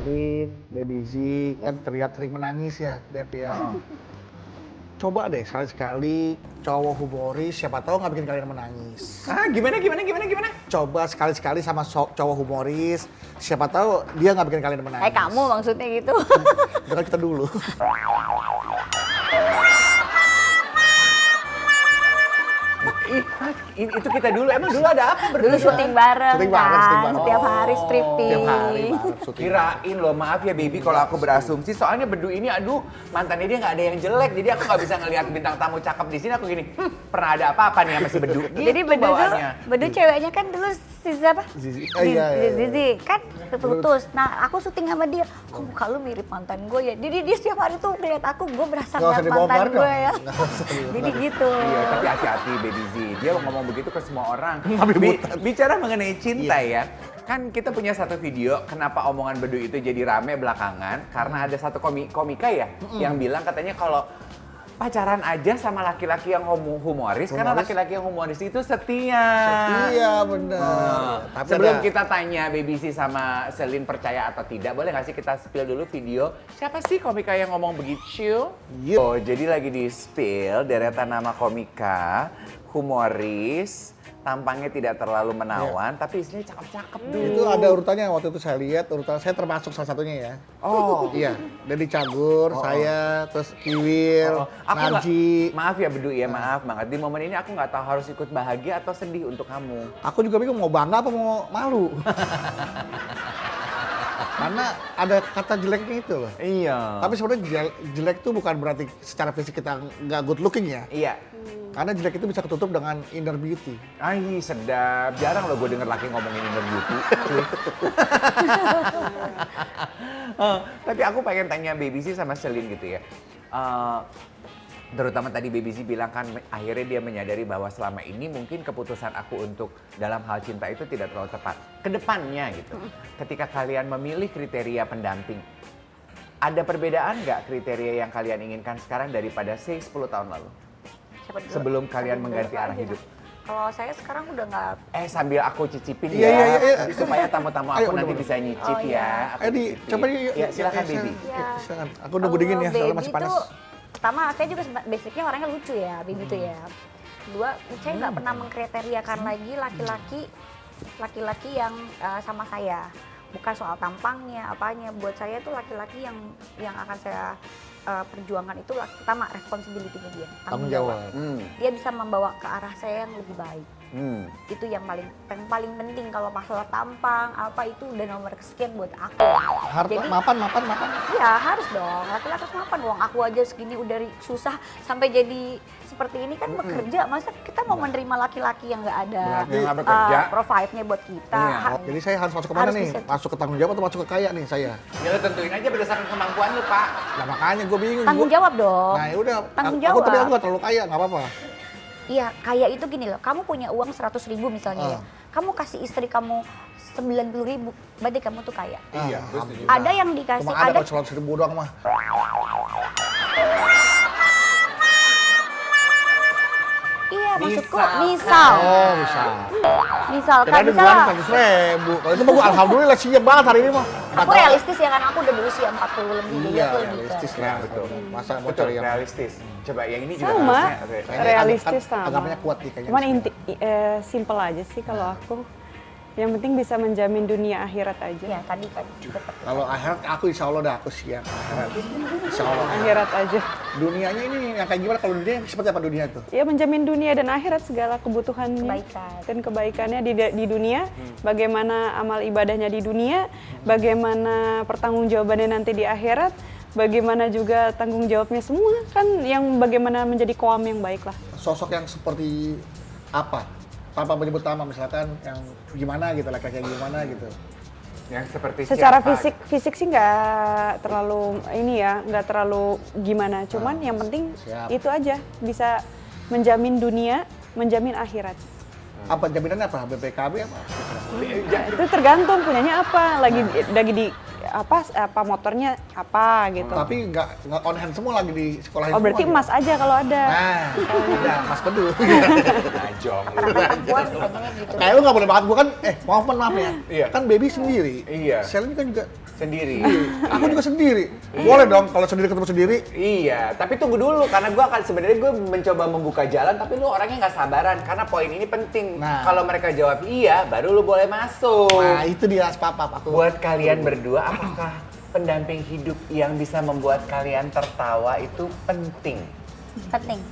Selin, Baby Z kan terlihat sering menangis ya, Dep ya. Coba deh sekali-sekali cowok humoris, siapa tahu nggak bikin kalian menangis. Ah, gimana? Coba sekali-sekali sama cowok humoris, siapa tahu dia nggak bikin kalian menangis. Kamu maksudnya gitu. Itu kan kita dulu. Itu kita dulu. Emang dulu ada apa berdua? Dulu syuting bareng Syuting bareng, syuting kan, bareng. setiap hari stripping. Tiap hari bareng syuting. Kirain loh, maaf ya baby kalau aku berasumsi. Soalnya Bedu ini aduh mantannya dia nggak ada yang jelek. Jadi aku nggak bisa ngelihat bintang tamu cakep di sini. Aku gini, pernah ada apa-apa nih sama si Bedu. Jadi Gitu Bedu tuh, bawaannya. Bedu ceweknya kan dulu si siapa? Zizi. Iya. Zizi kan putus. Nah aku syuting sama dia, kok muka lu mirip mantan gue ya. Jadi dia setiap hari tuh ngeliat aku, gue berasa Nggak usah ngeliat mantan dibongkar gue dong. ya. Nggak usah dibongkar. Jadi gitu. Iya, tapi hati-hati Baby Z. Dia ngomong begitu ke semua orang. Tapi bukan. Bicara mengenai cinta ya. Kan kita punya satu video kenapa omongan Bedu itu jadi rame belakangan. Karena ada satu komika ya yang bilang katanya kalau pacaran aja sama laki-laki yang humoris. Karena laki-laki yang humoris itu setia. Iya benar. Tapi Sebelum ada- kita tanya Baby Z sama Selin percaya atau tidak, boleh nggak sih kita spill dulu video siapa sih komika yang ngomong begitu? Iya. Oh, jadi lagi di spill deretan nama komika, humoris, tampangnya tidak terlalu menawan, tapi isinya cakep-cakep dulu. Itu ada urutannya waktu itu saya lihat, urutan saya termasuk salah satunya ya. Oh, Iya, Deddy Cagur, saya, terus Kiwil, Aku nggak- Narji. maaf ya Bedu ya, maaf banget. Di momen ini aku nggak tahu harus ikut bahagia atau sedih untuk kamu. Aku juga bingung mau bangga apa mau malu. Karena ada kata jeleknya itu loh. Iya. Tapi sebenarnya jelek itu bukan berarti secara fisik kita nggak good looking ya. Iya. Karena jelek itu bisa ketutup dengan inner beauty. Ay, sedap. Jarang loh gue denger laki ngomongin inner beauty. Tapi aku pengen tanya Baby Z sama Selin gitu ya. Terutama tadi Baby Z bilang kan akhirnya dia menyadari bahwa selama ini mungkin keputusan aku untuk dalam hal cinta itu tidak terlalu tepat. Kedepannya gitu, ketika kalian memilih kriteria pendamping, ada perbedaan nggak kriteria yang kalian inginkan sekarang daripada 10 tahun lalu? Siapa dulu? Sebelum kalian Siapa mengganti dulu arah aja. hidup. Kalau saya sekarang udah nggak. Sambil aku cicipin Iya, ya, iya. supaya tamu-tamu Ayo, aku nanti udah. bisa nyicip Oh, ya. iya. Aku Di, cicipin. coba yuk. Ya, silakan Baby. Iya. Silakan. Aku nunggu dingin ya, soalnya masih panas. Tuh, pertama saya juga basicnya orangnya lucu ya, Baby tuh ya. Kedua, saya nggak pernah mengkriteriakan lagi laki-laki yang sama saya. Bukan soal tampangnya, apanya. Buat saya tuh laki-laki yang akan saya perjuangkan itu pertama responsibility-nya dia, Tanggung jawab. Dia bisa membawa ke arah saya yang lebih baik. Itu yang paling penting. Kalau masalah tampang apa itu udah nomor kesekian buat aku. Harta, Jadi- mapan. Iya harus dong, laki-laki harus mapan. Uang aku aja segini udah susah sampai jadi seperti ini kan bekerja. Masa kita mau menerima laki-laki yang nggak ada Berarti nggak bekerja. provide-nya buat kita. Iya. Jadi saya harus masuk ke mana Harus nih? bisa. Masuk ke tanggung jawab atau masuk ke kaya nih saya? Ya lo tentuin aja berdasarkan kemampuan lu, Pak. Nah makanya gue bingung. Tanggung jawab dong. Nah yaudah, Tanggung aku tapi jawab. aku gak terlalu kaya, gak apa-apa. Iya, kaya itu gini loh. Kamu punya uang 100.000 misalnya ya. Kamu kasih istri kamu 90.000, berarti kamu tuh kaya. Iya, terus Ada yang dikasih, Cuma ada ada kalau 100.000 doang mah. iya maksudku Misal. misal. Oh bisa. Misalkan Kira-kira misal bulan 100.000. Kalau itu mah gue alhamdulillah siap banget hari ini mah. aku realistis ya kan, aku udah berusia 40 lebih, jadi Iya, aku lebih realistis ke- lah betul. Masa mau betul, cari yang realistis. Coba yang ini juga Sama. harusnya. Oke. kayaknya Realistis agak- sama. Agamanya kuat nih kayaknya. Cuman simple aja sih kalau aku. Yang penting bisa menjamin dunia akhirat aja. Ya tadi kan seperti Kalau akhirat aku insya Allah dah aku siap akhirat. Insya Allah. Akhirat aja. Dunianya ini yang kayak gimana kalau dunia seperti apa dunia tuh? Ya menjamin dunia dan akhirat segala kebutuhannya Kebaikan. dan kebaikannya di dunia. Bagaimana amal ibadahnya di dunia, bagaimana pertanggungjawabannya nanti di akhirat, bagaimana juga tanggung jawabnya semua kan yang bagaimana menjadi kaum yang baik lah. Sosok yang seperti apa? Tanpa menyebut nama misalkan yang gimana gitu, laki-laki yang gimana gitu. Yang seperti Secara siapa? fisik sih nggak terlalu ini ya, nggak terlalu gimana. Cuman yang penting siap. itu aja bisa menjamin dunia, menjamin akhirat. Apa jaminannya apa? BPKB apa? Itu tergantung punyanya apa, lagi di apa motornya apa gitu. Tapi nggak on hand semua lagi di sekolah Oh berarti emas aja kalau ada. Nah, udah Mas Bedu. Najong. Perempuan pengennya gitu. Kayak lu nggak boleh banget, gua kan, maaf ya. Iya. Kan baby sendiri. Iya. Sel ini kan juga Sendiri. aku juga sendiri. Boleh dong kalau sendiri ketemu sendiri. Iya, tapi tunggu dulu karena sebenarnya gue mencoba membuka jalan, tapi lu orangnya nggak sabaran karena poin ini penting. Nah. Kalau mereka jawab iya, baru lu boleh masuk. Nah, itu dia papa aku. Buat kalian berdua, apakah pendamping hidup yang bisa membuat kalian tertawa itu penting? Penting.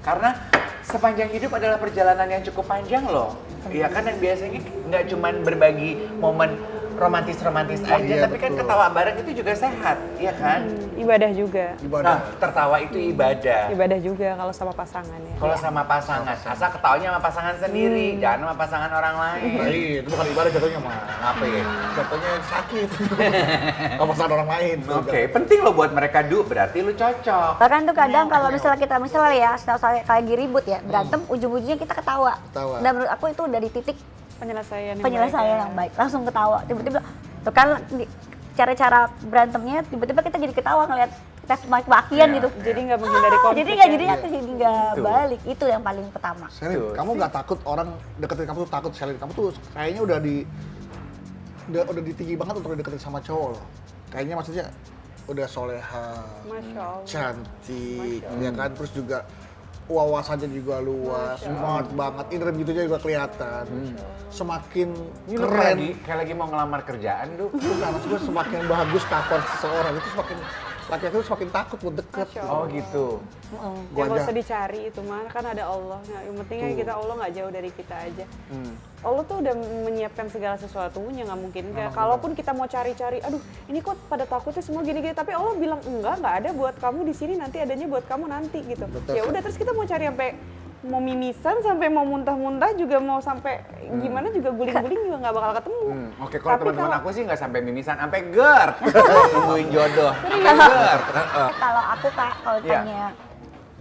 Karena sepanjang hidup adalah perjalanan yang cukup panjang loh. Iya kan, dan biasanya nggak cuman berbagi momen romantis-romantis aja, Iya, tapi kan betul. ketawa bareng itu juga sehat, iya kan? Ibadah juga. Ibadah. Nah, tertawa itu ibadah. Ibadah juga kalau sama pasangan ya. Kalau sama pasangan, asal ketawanya sama pasangan sendiri, jangan sama pasangan orang lain. Nah, itu bukan ibadah jatuhnya mah. Apa ya? Jatuhnya sakit. Kalau pasangan orang lain. Oke, penting loh buat mereka berarti lu cocok. Bahkan tuh kadang kalau misalnya kita ya, kayak lagi ribut ya, berantem ujung-ujungnya kita ketawa. Ketawa. Dan menurut aku itu udah di titik Penyelesaian yang baik. Langsung ketawa. Tiba-tiba tuh kan cara-cara berantemnya tiba-tiba kita jadi ketawa ngeliat kita maki-makian Iya. gitu. Jadi nggak menghindari konflik. Jadi nggak ya. jadi aku jadi nggak Betul. balik. Itu yang paling pertama. Selin, Tuh. kamu nggak takut orang deketin kamu tuh takut, Selin? Kamu tuh kayaknya udah tinggi banget untuk deketin sama cowok loh. Kayaknya maksudnya udah soleha, Masya Allah. cantik, ya kan? Terus juga wawasannya juga luas, smart banget, inner beauty-nya juga kelihatan. Semakin Ini lu keren. kayak lagi mau ngelamar kerjaan, Du. Bukan, maksud gue semakin bagus cover seseorang itu semakin laki-laki itu semakin takut buat deket. Masya Oh gitu. Gua Ya nggak aja. usah dicari itu mah, kan ada Allah. Nah, yang penting kan kita Allah nggak jauh dari kita aja. Allah tuh udah menyiapkan segala sesuatunya, nggak mungkin kayak kalaupun kita mau cari-cari, aduh ini kok pada takutnya semua gini-gini, tapi Allah bilang nggak ada buat kamu di sini, nanti adanya buat kamu nanti gitu. Betul, Ya udah, terus kita mau cari sampai mau mimisan, sampai mau muntah-muntah juga, mau sampai gimana juga guling-guling juga nggak bakal ketemu. Oke, kalau Tapi teman-teman kalau- aku sih nggak sampai mimisan, sampai GERD. Nungguin jodoh. Sampai GERD. Kalau aku Kak, kalau Iya. tanya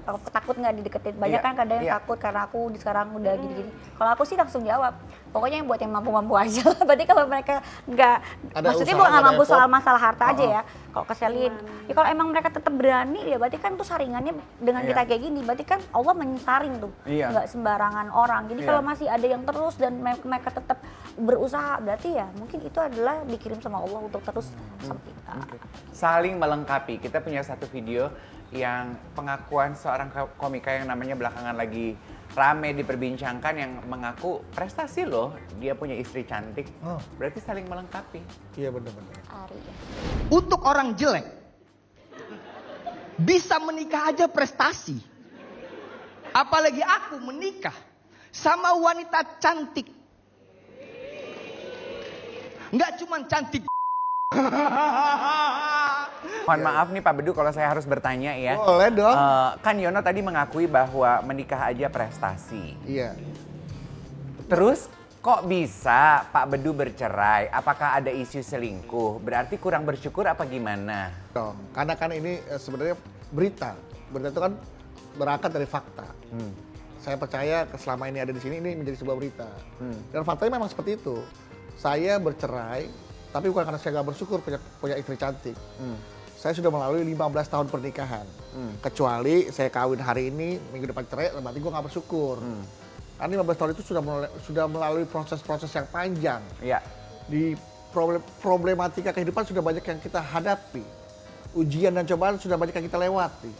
aku takut nggak dideketin, banyak Iya, kan kadang yang iya. takut karena aku sekarang udah gini-gini. Kalau aku sih langsung jawab, pokoknya yang buat yang mampu-mampu aja lah. Berarti kalau mereka nggak, Ada maksudnya usaha, bukan nggak ada mampu effort. soal masalah harta aja ya. Kalau keselin, ya kalau emang mereka tetap berani ya berarti kan tuh saringannya dengan Iya. kita kayak gini. Berarti kan Allah mensaring tuh, Iya. nggak sembarangan orang. Jadi Iya. kalau masih ada yang terus dan mereka tetap berusaha, berarti ya mungkin itu adalah dikirim sama Allah untuk terus sama kita. Saling melengkapi. Kita punya satu video yang pengakuan seorang komika yang namanya belakangan lagi rame diperbincangkan, yang mengaku prestasi loh, dia punya istri cantik. Oh. Berarti saling melengkapi. Iya bener-bener. Ari. Untuk orang jelek bisa menikah aja prestasi. Apalagi aku menikah sama wanita cantik. Nggak cuman cantik. Mohon maaf nih Pak Bedu kalau saya harus bertanya ya. Boleh dong. Kan Yono tadi mengakui bahwa menikah aja prestasi. Iya. Terus kok bisa Pak Bedu bercerai? Apakah ada isu selingkuh? Berarti kurang bersyukur apa gimana? Dong. Karena kan ini sebenarnya berita. Berita itu kan berangkat dari fakta. Saya percaya selama ini ada di sini ini menjadi sebuah berita. Dan faktanya memang seperti itu. Saya bercerai, tapi bukan karena saya nggak bersyukur punya istri cantik. Saya sudah melalui 15 tahun pernikahan. Kecuali saya kawin hari ini, minggu depan cerai, berarti gue nggak bersyukur. Karena 15 tahun itu sudah melalui proses-proses yang panjang. Ya. Di problematika kehidupan sudah banyak yang kita hadapi. Ujian dan cobaan sudah banyak yang kita lewati.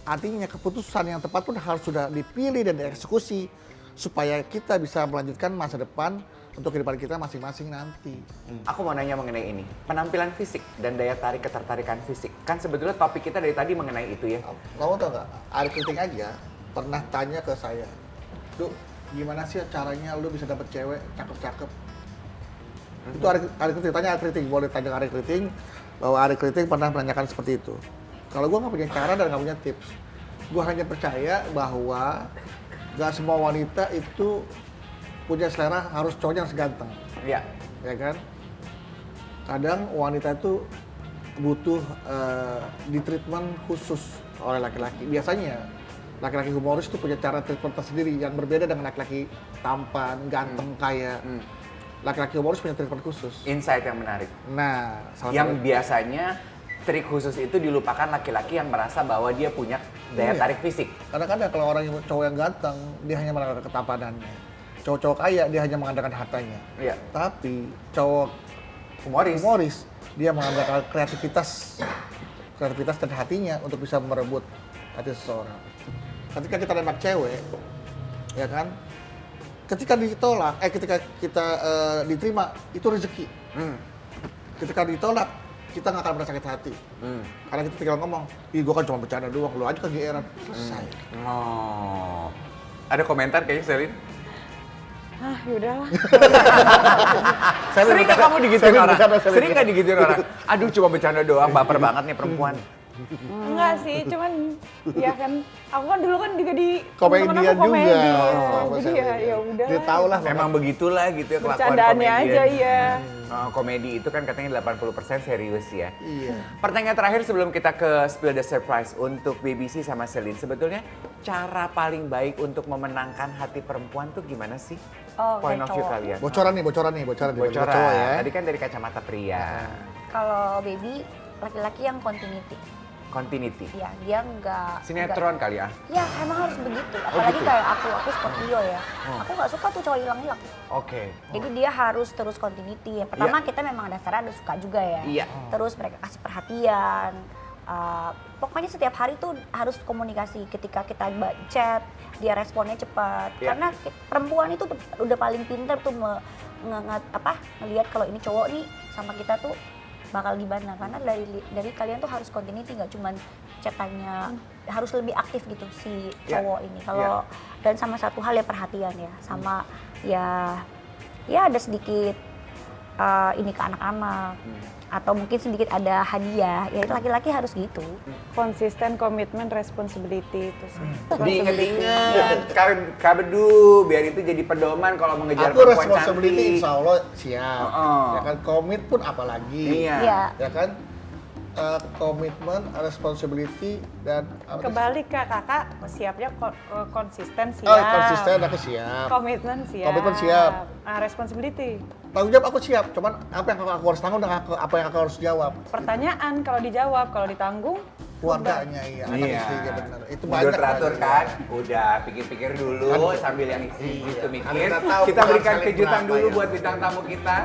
Artinya keputusan yang tepat pun harus sudah dipilih dan dieksekusi supaya kita bisa melanjutkan masa depan untuk kehidupan kita masing-masing nanti. Aku mau nanya mengenai ini. Penampilan fisik dan daya tarik ketertarikan fisik. Kan sebetulnya topik kita dari tadi mengenai itu ya. Kamu tau nggak? Ari Kriting aja pernah tanya ke saya, "Duh, gimana sih caranya lu bisa dapet cewek cakep-cakep?" Itu Ari Kriting, tanya Ari Kriting, boleh tanya Ari Kriting, bahwa Ari Kriting pernah menanyakan seperti itu. Kalau gue nggak punya cara dan nggak punya tips, gue hanya percaya bahwa nggak semua wanita itu punya selera harus cowok yang seganteng, Iya. ya kan? Kadang wanita itu butuh di treatment khusus oleh laki-laki. Biasanya laki-laki humoris itu punya cara treatment tersendiri yang berbeda dengan laki-laki tampan, ganteng, kaya. laki-laki humoris punya treatment khusus. Insight yang menarik. Nah, salah Yang satu biasanya trik khusus itu dilupakan laki-laki yang merasa bahwa dia punya daya Iya. tarik fisik. kadang-kadang kalau orang yang cowok yang ganteng, dia hanya mengandalkan ketampanannya. Cowok-cowok kaya, dia hanya mengandalkan hartanya. Iya. Tapi cowok humoris, dia mengandalkan kreativitas dan hatinya untuk bisa merebut hati seseorang. Ketika kita nembak cewek, ya kan? Ketika ditolak, ketika kita diterima, itu rezeki. Ketika ditolak, kita nggak akan merasa sakit hati. Karena kita tinggal ngomong, ih gue kan cuma bercanda doang, lu aja kegeeran. Selesai. Oh. Ada komentar kayaknya Selin? Ah, yaudahlah. Sering nggak kamu digituin orang? Sering nggak digituin orang? Aduh cuma bercanda doang, baper banget nih perempuan. Enggak sih, cuman ya kan aku kan dulu kan juga di Komedian temen-temen aku juga. komedi, Oh, jadi ya udah. Dia tahu lah. Memang begitulah gitu ya kelakuan Bercandaannya komedian. aja ya. Komedi itu kan katanya 80% serius ya. Iya. Pertanyaan terakhir sebelum kita ke Spill the Surprise untuk BBC sama Selin. Sebetulnya cara paling baik untuk memenangkan hati perempuan tuh gimana sih? Oh, Point kayak of view cowok. kalian. Bocoran nih. Bocoran. Cowok ya. Tadi kan dari kacamata pria. Kalau baby laki-laki yang continuity. Continuity. Ya, dia nggak Sinetron kali ya? Ya, emang harus begitu. Apalagi gitu? kayak aku Scorpio ya. Aku nggak suka tuh cowok hilang-hilang. Oke. Jadi dia harus terus continuity. Yang pertama kita memang dasarnya ada suka juga ya. Iya. Terus mereka kasih perhatian. Pokoknya setiap hari tuh harus komunikasi. Ketika kita chat, dia responnya cepat. Iya. Karena perempuan itu udah paling pintar tuh ngelihat kalau ini cowok nih sama kita tuh bakal gimana, karena dari kalian tuh harus continuity, nggak cuman chatannya, harus lebih aktif gitu si cowok ini. Kalau dan sama satu hal ya perhatian ya, sama ya ada sedikit ini ke anak-anak atau mungkin sedikit ada hadiah, ya itu laki-laki harus gitu. Konsisten, komitmen, responsibility itu sih. Diinget-inget, kabedu, biar itu jadi pedoman kalau mengejar Aku perempuan responsibility cantik. insya Allah siap. Oh. Ya kan, komit pun apalagi. Iya. Iya. Ya kan, komitmen, responsibility, dan apa tadi? Kebalik Kak, kakak siapnya konsisten siap. Oh, konsisten aku siap. Komitmen siap. Komitmen siap. Nah, responsibility. Tanggung jawab aku siap, cuman apa yang aku harus tanggung dan apa yang aku harus jawab. Pertanyaan kalau dijawab, kalau ditanggung Keluarganya, iya, anak Iya. istrinya benar. Itu Udah banyak. teratur banyak. kan? Udah pikir-pikir dulu Kan- sambil yang istri Iya. itu Kan mikir. kita tahu Kita berikan penghasilan kejutan berapa dulu ya. buat bintang tamu kita.